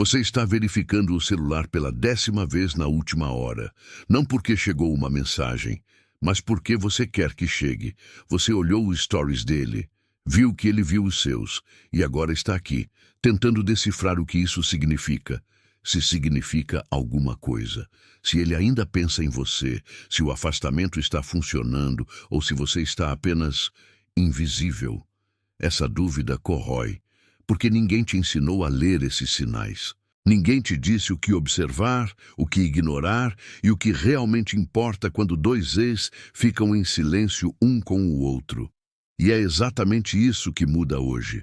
Você está verificando o celular pela 10ª vez na última hora. Não porque chegou uma mensagem, mas porque você quer que chegue. Você olhou os stories dele, viu que ele viu os seus, e agora está aqui, tentando decifrar o que isso significa. Se significa alguma coisa. Se ele ainda pensa em você, se o afastamento está funcionando ou se você está apenas invisível. Essa dúvida corrói, porque ninguém te ensinou a ler esses sinais. Ninguém te disse o que observar, o que ignorar e o que realmente importa quando dois ex ficam em silêncio um com o outro. E é exatamente isso que muda hoje.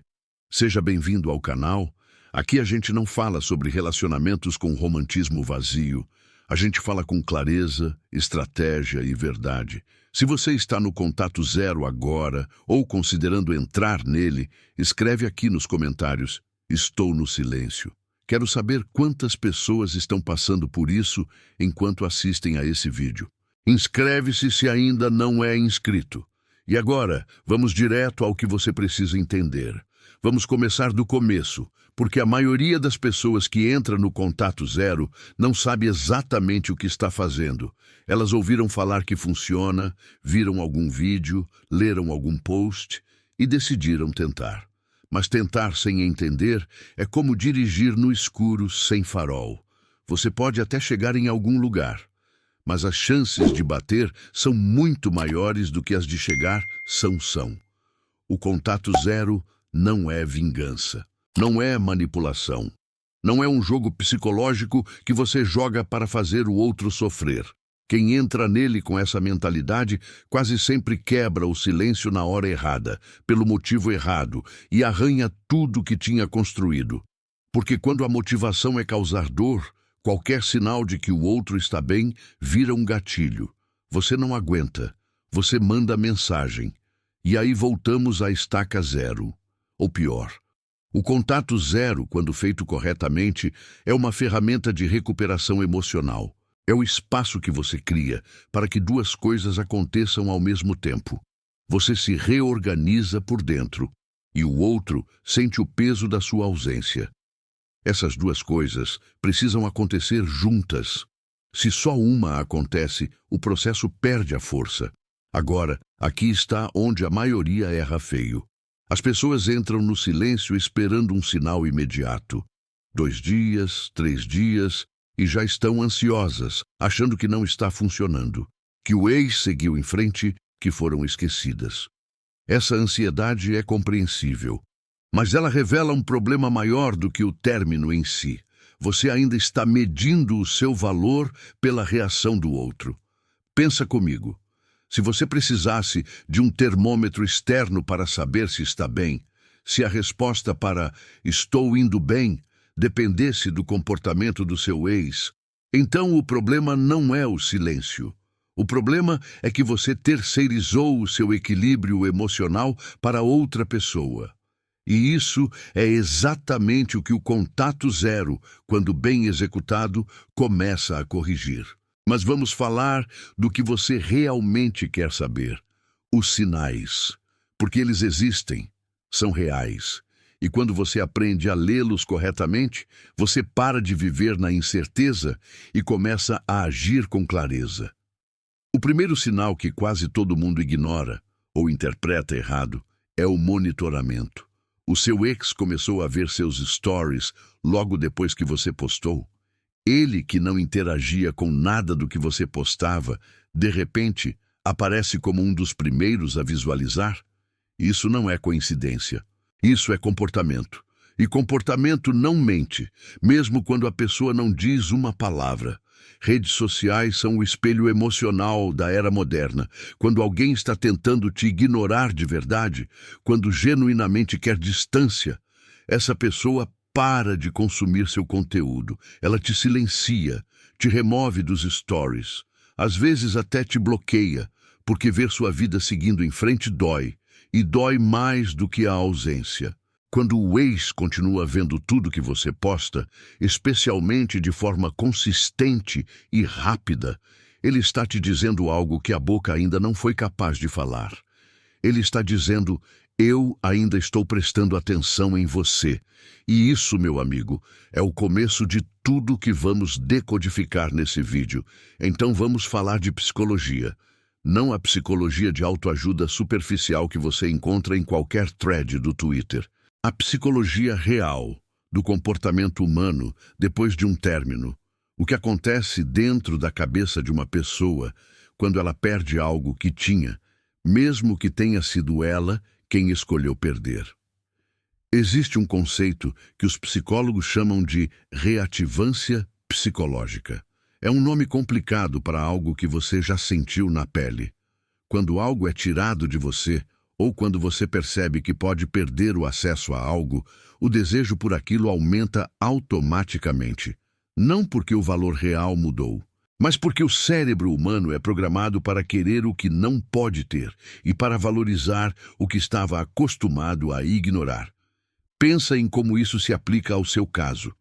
Seja bem-vindo ao canal. Aqui a gente não fala sobre relacionamentos com romantismo vazio. A gente fala com clareza, estratégia e verdade. Se você está no contato zero agora ou considerando entrar nele, escreve aqui nos comentários: estou no silêncio. Quero saber quantas pessoas estão passando por isso enquanto assistem a esse vídeo. Inscreve-se se ainda não é inscrito. E agora, vamos direto ao que você precisa entender. Vamos começar do começo, porque a maioria das pessoas que entra no contato zero não sabe exatamente o que está fazendo. Elas ouviram falar que funciona, viram algum vídeo, leram algum post e decidiram tentar. Mas tentar sem entender é como dirigir no escuro sem farol. Você pode até chegar em algum lugar, mas as chances de bater são muito maiores do que as de chegar são. O contato zero não é vingança, não é manipulação, não é um jogo psicológico que você joga para fazer o outro sofrer. Quem entra nele com essa mentalidade quase sempre quebra o silêncio na hora errada, pelo motivo errado, e arranha tudo que tinha construído. Porque quando a motivação é causar dor, qualquer sinal de que o outro está bem vira um gatilho. Você não aguenta, você manda mensagem. E aí voltamos à estaca zero. Ou pior, o contato zero, quando feito corretamente, é uma ferramenta de recuperação emocional. É o espaço que você cria para que duas coisas aconteçam ao mesmo tempo. Você se reorganiza por dentro e o outro sente o peso da sua ausência. Essas duas coisas precisam acontecer juntas. Se só uma acontece, o processo perde a força. Agora, aqui está onde a maioria erra feio. As pessoas entram no silêncio esperando um sinal imediato. 2 dias, 3 dias, e já estão ansiosas, achando que não está funcionando, que o ex seguiu em frente, que foram esquecidas. Essa ansiedade é compreensível, mas ela revela um problema maior do que o término em si. Você ainda está medindo o seu valor pela reação do outro. Pensa comigo. Se você precisasse de um termômetro externo para saber se está bem, se a resposta para "estou indo bem" dependesse do comportamento do seu ex, então o problema não é o silêncio. O problema é que você terceirizou o seu equilíbrio emocional para outra pessoa. E isso é exatamente o que o contato zero, quando bem executado, começa a corrigir. Mas vamos falar do que você realmente quer saber. Os sinais. Porque eles existem, são reais. E quando você aprende a lê-los corretamente, você para de viver na incerteza e começa a agir com clareza. O primeiro sinal que quase todo mundo ignora ou interpreta errado é o monitoramento. O seu ex começou a ver seus stories logo depois que você postou. Ele, que não interagia com nada do que você postava, de repente, aparece como um dos primeiros a visualizar. Isso não é coincidência. Isso é comportamento. E comportamento não mente, mesmo quando a pessoa não diz uma palavra. Redes sociais são o espelho emocional da era moderna. Quando alguém está tentando te ignorar de verdade, quando genuinamente quer distância, essa pessoa para de consumir seu conteúdo. Ela te silencia, te remove dos stories. Às vezes até te bloqueia, porque ver sua vida seguindo em frente dói. E dói mais do que a ausência. Quando o ex continua vendo tudo que você posta, especialmente de forma consistente e rápida, ele está te dizendo algo que a boca ainda não foi capaz de falar. Ele está dizendo: Eu ainda estou prestando atenção em você. E isso, meu amigo, é o começo de tudo que vamos decodificar nesse vídeo. Então vamos falar de psicologia. Não a psicologia de autoajuda superficial que você encontra em qualquer thread do Twitter. A psicologia real do comportamento humano depois de um término. O que acontece dentro da cabeça de uma pessoa quando ela perde algo que tinha, mesmo que tenha sido ela quem escolheu perder. Existe um conceito que os psicólogos chamam de reativância psicológica. É um nome complicado para algo que você já sentiu na pele. Quando algo é tirado de você, ou quando você percebe que pode perder o acesso a algo, o desejo por aquilo aumenta automaticamente. Não porque o valor real mudou, mas porque o cérebro humano é programado para querer o que não pode ter e para valorizar o que estava acostumado a ignorar. Pensa em como isso se aplica ao seu caso.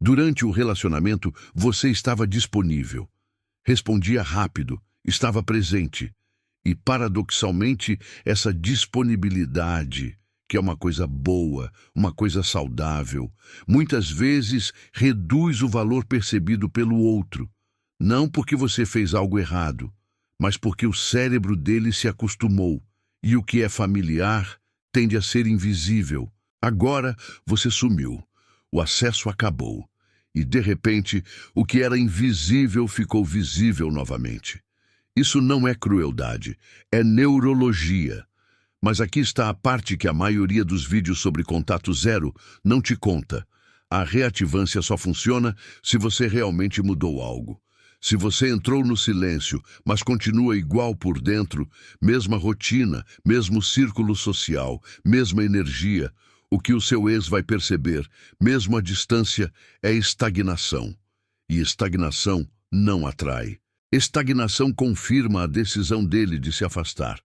Durante o relacionamento, você estava disponível, respondia rápido, estava presente. E, paradoxalmente, essa disponibilidade, que é uma coisa boa, uma coisa saudável, muitas vezes reduz o valor percebido pelo outro. Não porque você fez algo errado, mas porque o cérebro dele se acostumou, e o que é familiar tende a ser invisível. Agora você sumiu, o acesso acabou, e de repente o que era invisível ficou visível novamente. Isso não é crueldade, é neurologia. Mas aqui está a parte que a maioria dos vídeos sobre contato zero não te conta. A reativância só funciona se você realmente mudou algo. Se você entrou no silêncio, mas continua igual por dentro, mesma rotina, mesmo círculo social, mesma energia, o que o seu ex vai perceber, mesmo à distância, é estagnação. E estagnação não atrai. Estagnação confirma a decisão dele de se afastar.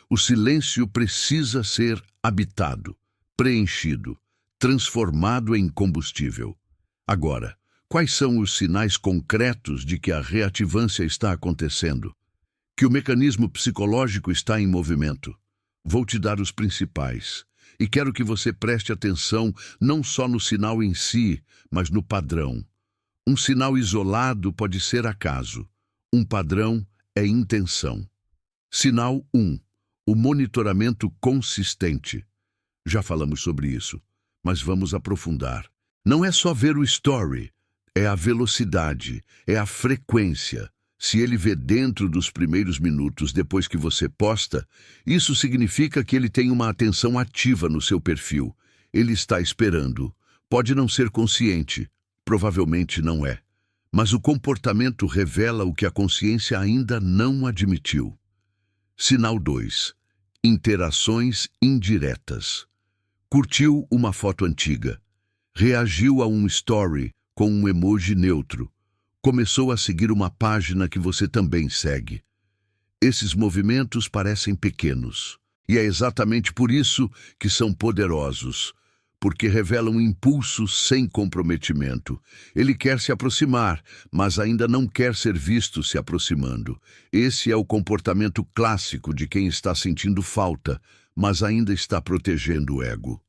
O silêncio precisa ser habitado, preenchido, transformado em combustível. Agora, quais são os sinais concretos de que a reativância está acontecendo? Que o mecanismo psicológico está em movimento? Vou te dar os principais. E quero que você preste atenção não só no sinal em si, mas no padrão. Um sinal isolado pode ser acaso. Um padrão é intenção. Sinal 1. O monitoramento consistente. Já falamos sobre isso, mas vamos aprofundar. Não é só ver o story. É a velocidade, é a frequência. Se ele vê dentro dos primeiros minutos depois que você posta, isso significa que ele tem uma atenção ativa no seu perfil. Ele está esperando. Pode não ser consciente, provavelmente não é. Mas o comportamento revela o que a consciência ainda não admitiu. Sinal 2. Interações indiretas. Curtiu uma foto antiga. Reagiu a um story com um emoji neutro. Começou a seguir uma página que você também segue. Esses movimentos parecem pequenos. E é exatamente por isso que são poderosos. Porque revelam impulsos sem comprometimento. Ele quer se aproximar, mas ainda não quer ser visto se aproximando. Esse é o comportamento clássico de quem está sentindo falta, mas ainda está protegendo o ego.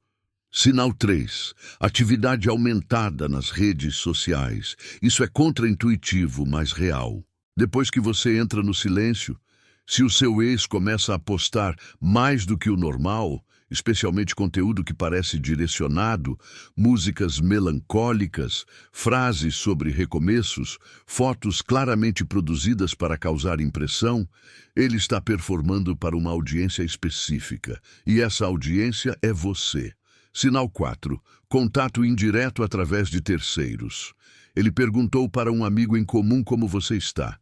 Sinal 3. Atividade aumentada nas redes sociais. Isso é contraintuitivo, mas real. Depois que você entra no silêncio, se o seu ex começa a postar mais do que o normal, especialmente conteúdo que parece direcionado, músicas melancólicas, frases sobre recomeços, fotos claramente produzidas para causar impressão, ele está performando para uma audiência específica. E essa audiência é você. Sinal 4. Contato indireto através de terceiros. Ele perguntou para um amigo em comum como você está.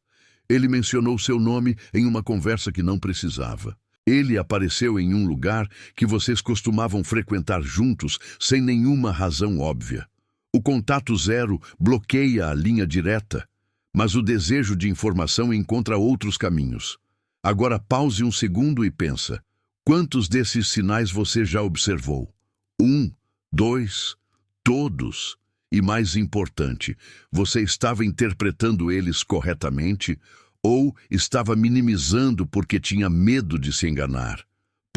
Ele mencionou seu nome em uma conversa que não precisava. Ele apareceu em um lugar que vocês costumavam frequentar juntos sem nenhuma razão óbvia. O contato zero bloqueia a linha direta, mas o desejo de informação encontra outros caminhos. Agora pause um segundo e pensa. Quantos desses sinais você já observou? 1, 2, todos. E mais importante, você estava interpretando eles corretamente ou estava minimizando porque tinha medo de se enganar?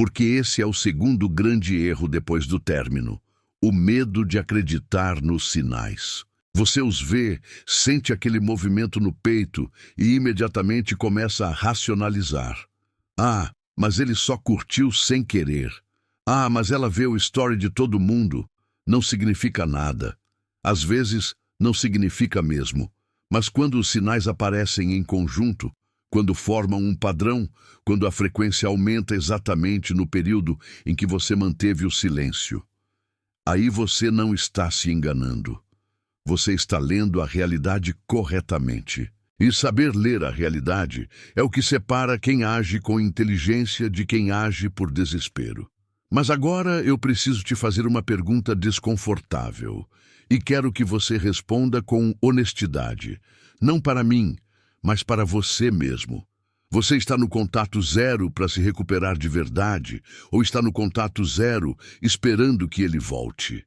Porque esse é o segundo grande erro depois do término: o medo de acreditar nos sinais. Você os vê, sente aquele movimento no peito e imediatamente começa a racionalizar. Ah, mas ele só curtiu sem querer. Ah, mas ela vê o story de todo mundo. Não significa nada. Às vezes, não significa mesmo. Mas quando os sinais aparecem em conjunto, quando formam um padrão, quando a frequência aumenta exatamente no período em que você manteve o silêncio, aí você não está se enganando. Você está lendo a realidade corretamente. E saber ler a realidade é o que separa quem age com inteligência de quem age por desespero. Mas agora eu preciso te fazer uma pergunta desconfortável. E quero que você responda com honestidade. Não para mim, mas para você mesmo. Você está no contato zero para se recuperar de verdade, ou está no contato zero esperando que ele volte?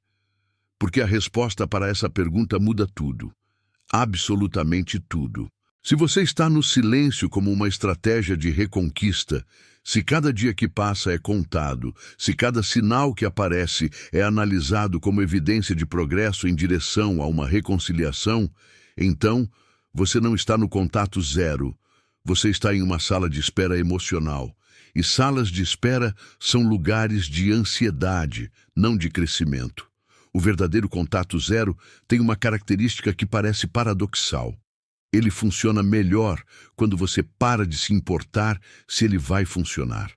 Porque a resposta para essa pergunta muda tudo. Absolutamente tudo. Se você está no silêncio como uma estratégia de reconquista, se cada dia que passa é contado, se cada sinal que aparece é analisado como evidência de progresso em direção a uma reconciliação, então você não está no contato zero. Você está em uma sala de espera emocional. E salas de espera são lugares de ansiedade, não de crescimento. O verdadeiro contato zero tem uma característica que parece paradoxal. Ele funciona melhor quando você para de se importar se ele vai funcionar.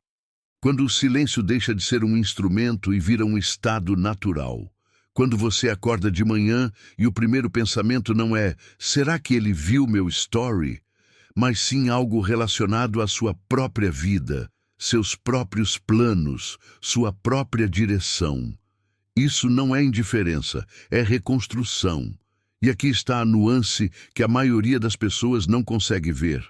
Quando o silêncio deixa de ser um instrumento e vira um estado natural. Quando você acorda de manhã e o primeiro pensamento não é "será que ele viu meu story?", mas sim algo relacionado à sua própria vida, seus próprios planos, sua própria direção. Isso não é indiferença, é reconstrução. E aqui está a nuance que a maioria das pessoas não consegue ver.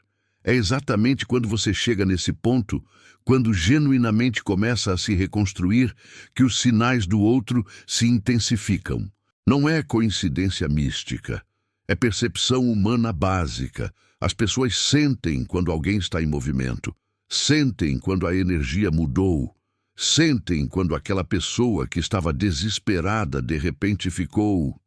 É exatamente quando você chega nesse ponto, quando genuinamente começa a se reconstruir, que os sinais do outro se intensificam. Não é coincidência mística. É percepção humana básica. As pessoas sentem quando alguém está em movimento. Sentem quando a energia mudou. Sentem quando aquela pessoa que estava desesperada de repente ficou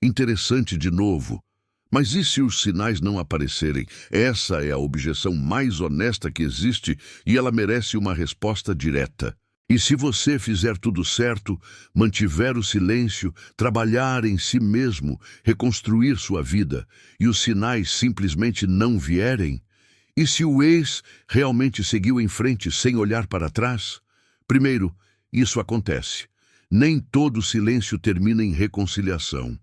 interessante de novo. Mas e se os sinais não aparecerem? Essa é a objeção mais honesta que existe e ela merece uma resposta direta. E se você fizer tudo certo, mantiver o silêncio, trabalhar em si mesmo, reconstruir sua vida, e os sinais simplesmente não vierem? E se o ex realmente seguiu em frente sem olhar para trás? Primeiro, isso acontece. Nem todo silêncio termina em reconciliação.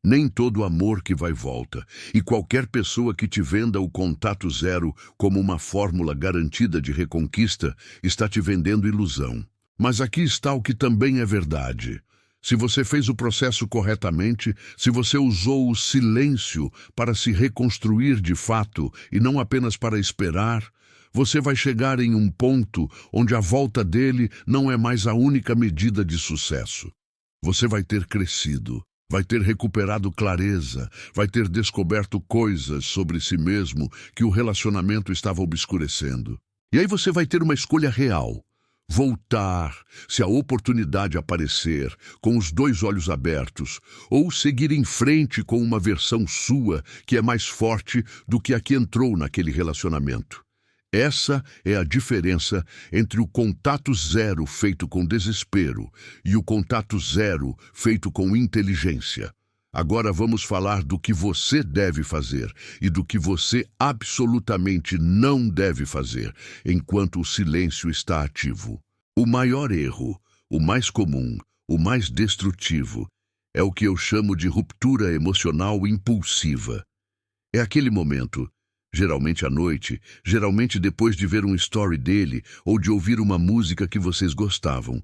Nem todo amor que vai e volta, e qualquer pessoa que te venda o contato zero como uma fórmula garantida de reconquista está te vendendo ilusão. Mas aqui está o que também é verdade. Se você fez o processo corretamente, se você usou o silêncio para se reconstruir de fato e não apenas para esperar, você vai chegar em um ponto onde a volta dele não é mais a única medida de sucesso. Você vai ter crescido. Vai ter recuperado clareza, vai ter descoberto coisas sobre si mesmo que o relacionamento estava obscurecendo. E aí você vai ter uma escolha real. Voltar, se a oportunidade aparecer, com os dois olhos abertos, ou seguir em frente com uma versão sua que é mais forte do que a que entrou naquele relacionamento. Essa é a diferença entre o contato zero feito com desespero e o contato zero feito com inteligência. Agora vamos falar do que você deve fazer e do que você absolutamente não deve fazer enquanto o silêncio está ativo. O maior erro, o mais comum, o mais destrutivo, é o que eu chamo de ruptura emocional impulsiva. É aquele momento, geralmente à noite, geralmente depois de ver um story dele ou de ouvir uma música que vocês gostavam,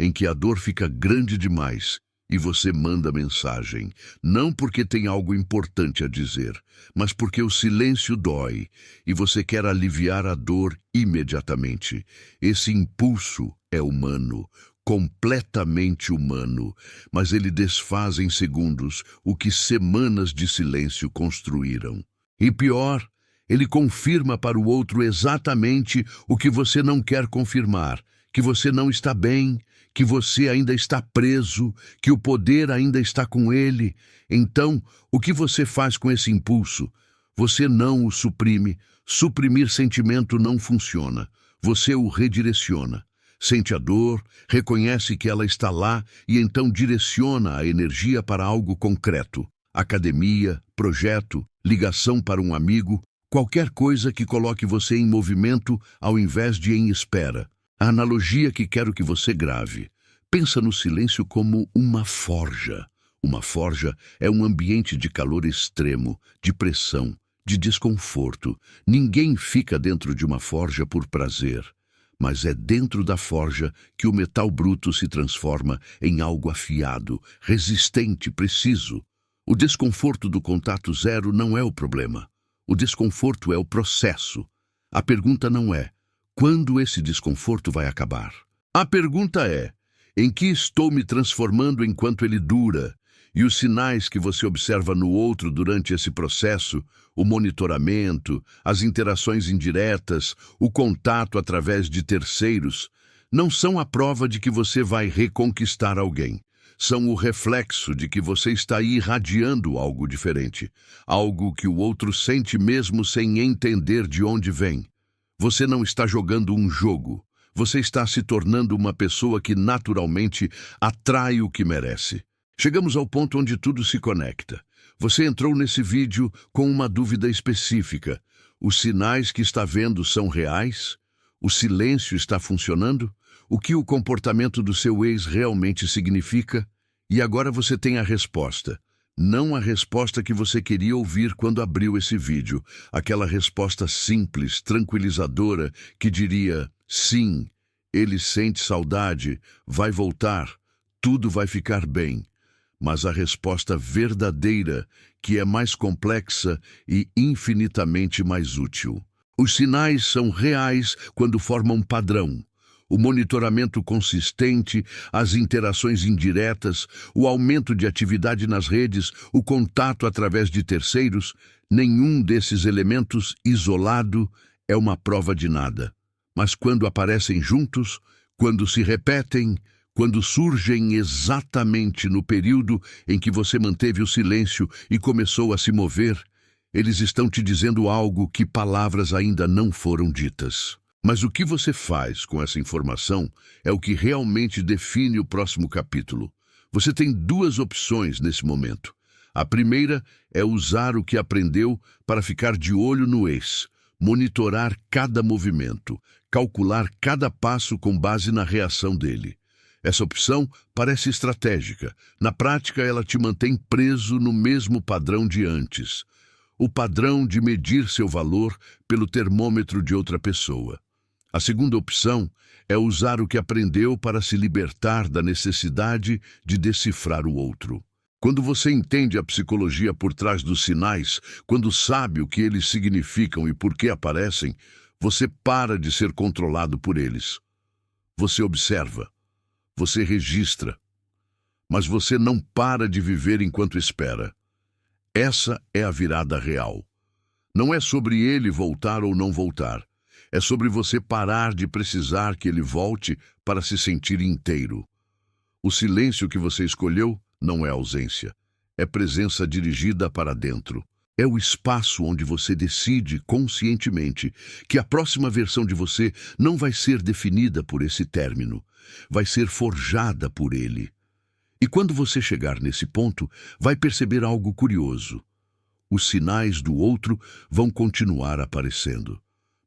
em que a dor fica grande demais e você manda mensagem, não porque tem algo importante a dizer, mas porque o silêncio dói e você quer aliviar a dor imediatamente. Esse impulso é humano, completamente humano, mas ele desfaz em segundos o que semanas de silêncio construíram. E pior, ele confirma para o outro exatamente o que você não quer confirmar, que você não está bem, que você ainda está preso, que o poder ainda está com ele. Então, o que você faz com esse impulso? Você não o suprime. Suprimir sentimento não funciona. Você o redireciona. Sente a dor, reconhece que ela está lá e então direciona a energia para algo concreto. Academia, projeto, ligação para um amigo, qualquer coisa que coloque você em movimento ao invés de em espera. A analogia que quero que você grave. Pensa no silêncio como uma forja. Uma forja é um ambiente de calor extremo, de pressão, de desconforto. Ninguém fica dentro de uma forja por prazer. Mas é dentro da forja que o metal bruto se transforma em algo afiado, resistente, preciso. O desconforto do contato zero não é o problema. O desconforto é o processo. A pergunta não é: quando esse desconforto vai acabar? A pergunta é: em que estou me transformando enquanto ele dura? E os sinais que você observa no outro durante esse processo, o monitoramento, as interações indiretas, o contato através de terceiros, não são a prova de que você vai reconquistar alguém. São o reflexo de que você está irradiando algo diferente, algo que o outro sente mesmo sem entender de onde vem. Você não está jogando um jogo, você está se tornando uma pessoa que naturalmente atrai o que merece. Chegamos ao ponto onde tudo se conecta. Você entrou nesse vídeo com uma dúvida específica. Os sinais que está vendo são reais? O silêncio está funcionando? O que o comportamento do seu ex realmente significa? E agora você tem a resposta. Não a resposta que você queria ouvir quando abriu esse vídeo. Aquela resposta simples, tranquilizadora, que diria: sim, ele sente saudade, vai voltar, tudo vai ficar bem. Mas a resposta verdadeira, que é mais complexa e infinitamente mais útil. Os sinais são reais quando formam padrão. O monitoramento consistente, as interações indiretas, o aumento de atividade nas redes, o contato através de terceiros, nenhum desses elementos isolado é uma prova de nada. Mas quando aparecem juntos, quando se repetem, quando surgem exatamente no período em que você manteve o silêncio e começou a se mover, eles estão te dizendo algo que palavras ainda não foram ditas. Mas o que você faz com essa informação é o que realmente define o próximo capítulo. Você tem duas opções nesse momento. A primeira é usar o que aprendeu para ficar de olho no ex, monitorar cada movimento, calcular cada passo com base na reação dele. Essa opção parece estratégica. Na prática, ela te mantém preso no mesmo padrão de antes. O padrão de medir seu valor pelo termômetro de outra pessoa. A segunda opção é usar o que aprendeu para se libertar da necessidade de decifrar o outro. Quando você entende a psicologia por trás dos sinais, quando sabe o que eles significam e por que aparecem, você para de ser controlado por eles. Você observa. Você registra, mas você não para de viver enquanto espera. Essa é a virada real. Não é sobre ele voltar ou não voltar. É sobre você parar de precisar que ele volte para se sentir inteiro. O silêncio que você escolheu não é ausência. É presença dirigida para dentro. É o espaço onde você decide conscientemente que a próxima versão de você não vai ser definida por esse término. Vai ser forjada por ele. E quando você chegar nesse ponto, vai perceber algo curioso. Os sinais do outro vão continuar aparecendo,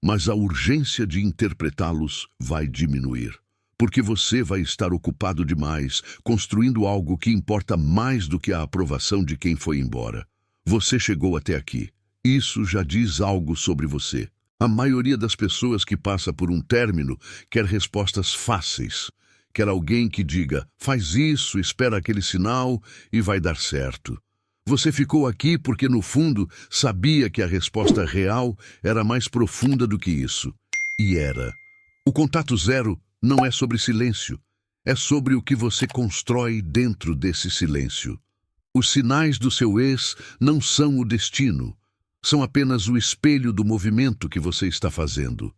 mas a urgência de interpretá-los vai diminuir. Porque você vai estar ocupado demais, construindo algo que importa mais do que a aprovação de quem foi embora. Você chegou até aqui. Isso já diz algo sobre você. A maioria das pessoas que passa por um término quer respostas fáceis. Quer alguém que diga: faz isso, espera aquele sinal e vai dar certo. Você ficou aqui porque, no fundo, sabia que a resposta real era mais profunda do que isso. E era. O contato zero não é sobre silêncio. É sobre o que você constrói dentro desse silêncio. Os sinais do seu ex não são o destino. São apenas o espelho do movimento que você está fazendo.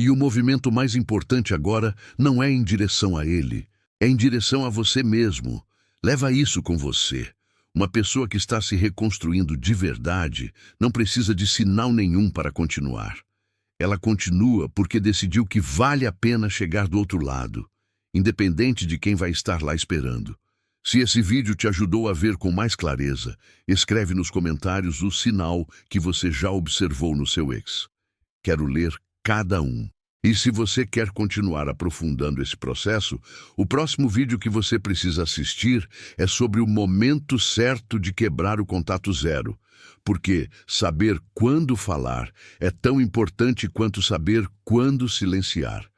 E o movimento mais importante agora não é em direção a ele, é em direção a você mesmo. Leva isso com você. Uma pessoa que está se reconstruindo de verdade não precisa de sinal nenhum para continuar. Ela continua porque decidiu que vale a pena chegar do outro lado, independente de quem vai estar lá esperando. Se esse vídeo te ajudou a ver com mais clareza, escreve nos comentários o sinal que você já observou no seu ex. Quero ler cada um. E se você quer continuar aprofundando esse processo, o próximo vídeo que você precisa assistir é sobre o momento certo de quebrar o contato zero. Porque saber quando falar é tão importante quanto saber quando silenciar.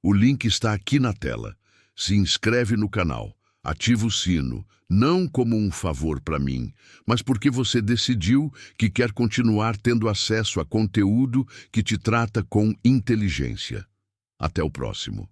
O link está aqui na tela. Se inscreve no canal, ativa o sino, não como um favor para mim, mas porque você decidiu que quer continuar tendo acesso a conteúdo que te trata com inteligência. Até o próximo.